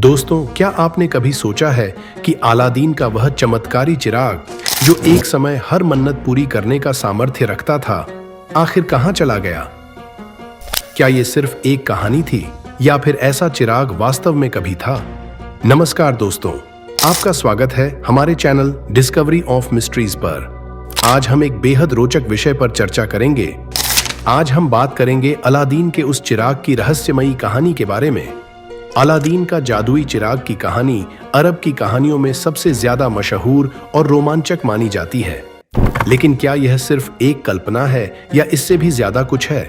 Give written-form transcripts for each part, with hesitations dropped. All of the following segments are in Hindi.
दोस्तों, क्या आपने कभी सोचा है कि अलादीन का वह चमत्कारी चिराग जो एक समय हर मन्नत पूरी करने का सामर्थ्य रखता था, आखिर कहां चला गया? क्या यह सिर्फ एक कहानी थी या फिर ऐसा चिराग वास्तव में कभी था? नमस्कार दोस्तों, आपका स्वागत है हमारे चैनल डिस्कवरी ऑफ मिस्ट्रीज पर। आज हम एक बेहद रोचक विषय पर चर्चा करेंगे। आज हम बात करेंगे अलादीन के उस चिराग की रहस्यमयी कहानी के बारे में। अलादीन का जादुई चिराग की कहानी अरब की कहानियों में सबसे ज्यादा मशहूर और रोमांचक मानी जाती है। लेकिन क्या यह सिर्फ एक कल्पना है या इससे भी ज्यादा कुछ है?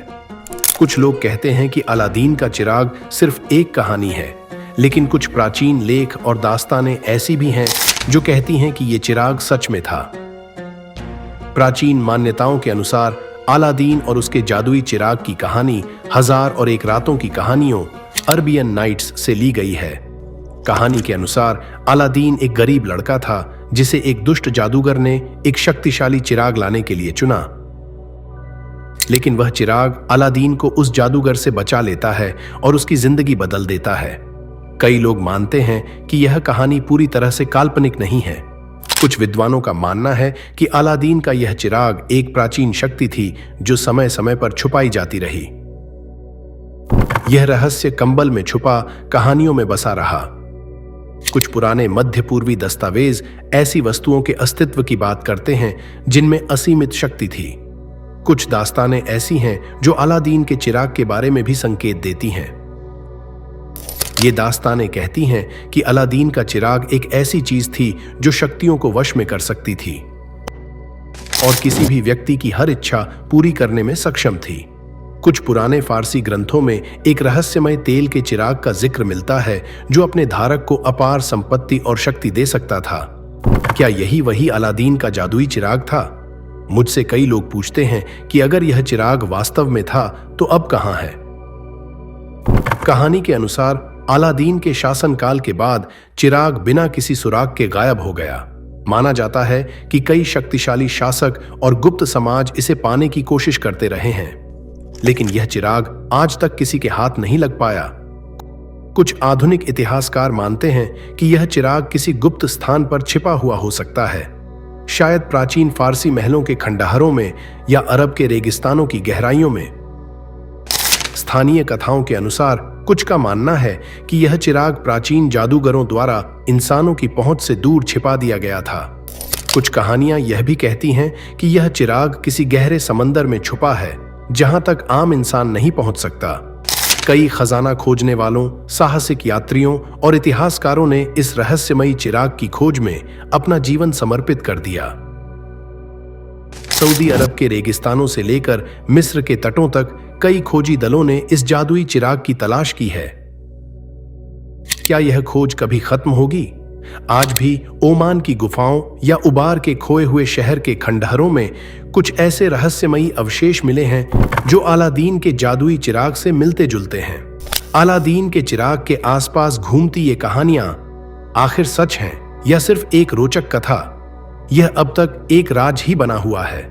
कुछ लोग कहते हैं कि अलादीन का चिराग सिर्फ एक कहानी है, लेकिन कुछ प्राचीन लेख और दास्तानें ऐसी भी हैं जो कहती हैं कि यह चिराग सच में था। प्राचीन मान्यताओं के अनुसार अलादीन और उसके जादुई चिराग की कहानी 1001 रातों की कहानियों अरबियन नाइट्स से ली गई है। कहानी के अनुसार अलादीन एक गरीब लड़का था जिसे एक दुष्ट जादूगर ने एक शक्तिशाली चिराग लाने के लिए चुना। लेकिन वह चिराग अलादीन को उस जादूगर से बचा लेता है और उसकी जिंदगी बदल देता है। कई लोग मानते हैं कि यह कहानी पूरी तरह से काल्पनिक नहीं है। कुछ विद्वानों का मानना है कि अलादीन का यह चिराग एक प्राचीन शक्ति थी जो समय समय पर छुपाई जाती रही। यह रहस्य कंबल में छुपा कहानियों में बसा रहा। कुछ पुराने मध्य पूर्वी दस्तावेज ऐसी वस्तुओं के अस्तित्व की बात करते हैं जिनमें असीमित शक्ति थी। कुछ दास्तानें ऐसी हैं जो अलादीन के चिराग के बारे में भी संकेत देती हैं। ये दास्तानें कहती हैं कि अलादीन का चिराग एक ऐसी चीज थी जो शक्तियों को वश में कर सकती थी और किसी भी व्यक्ति की हर इच्छा पूरी करने में सक्षम थी। कुछ पुराने फारसी ग्रंथों में एक रहस्यमय तेल के चिराग का जिक्र मिलता है जो अपने धारक को अपार संपत्ति और शक्ति दे सकता था। क्या यही वही अलादीन का जादुई चिराग था? मुझसे कई लोग पूछते हैं कि अगर यह चिराग वास्तव में था तो अब कहां है? कहानी के अनुसार अलादीन के शासनकाल के बाद चिराग बिना किसी सुराग के गायब हो गया। माना जाता है कि कई शक्तिशाली शासक और गुप्त समाज इसे पाने की कोशिश करते रहे हैं, लेकिन यह चिराग आज तक किसी के हाथ नहीं लग पाया। कुछ आधुनिक इतिहासकार मानते हैं कि यह चिराग किसी गुप्त स्थान पर छिपा हुआ हो सकता है, शायद प्राचीन फारसी महलों के खंडहरों में या अरब के रेगिस्तानों की गहराइयों में। स्थानीय कथाओं के अनुसार कुछ का मानना है कि यह चिराग प्राचीन जादूगरों द्वारा इंसानों की पहुंच से दूर छिपा दिया गया था। कुछ कहानियां यह भी कहती हैं कि यह चिराग किसी गहरे समंदर में छुपा है जहां तक आम इंसान नहीं पहुंच सकता। कई खजाना खोजने वालों, साहसिक यात्रियों और इतिहासकारों ने इस रहस्यमयी चिराग की खोज में अपना जीवन समर्पित कर दिया। सऊदी अरब के रेगिस्तानों से लेकर मिस्र के तटों तक कई खोजी दलों ने इस जादुई चिराग की तलाश की है। क्या यह खोज कभी खत्म होगी? आज भी ओमान की गुफाओं या उबार के खोए हुए शहर के खंडहरों में कुछ ऐसे रहस्यमयी अवशेष मिले हैं जो अलादीन के जादुई चिराग से मिलते जुलते हैं। अलादीन के चिराग के आसपास घूमती ये कहानियां आखिर सच हैं या सिर्फ एक रोचक कथा? यह अब तक एक राज ही बना हुआ है।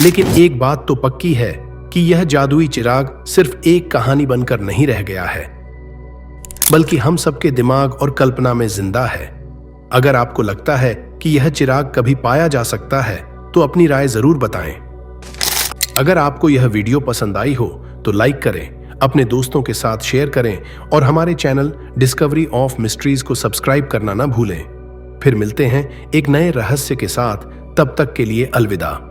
लेकिन एक बात तो पक्की है कि यह जादुई चिराग सिर्फ एक कहानी बनकर नहीं रह गया है, बल्कि हम सबके दिमाग और कल्पना में जिंदा है। अगर आपको लगता है कि यह चिराग कभी पाया जा सकता है तो अपनी राय जरूर बताएं। अगर आपको यह वीडियो पसंद आई हो तो लाइक करें, अपने दोस्तों के साथ शेयर करें और हमारे चैनल डिस्कवरी ऑफ मिस्ट्रीज को सब्सक्राइब करना ना भूलें। फिर मिलते हैं एक नए रहस्य के साथ। तब तक के लिए अलविदा।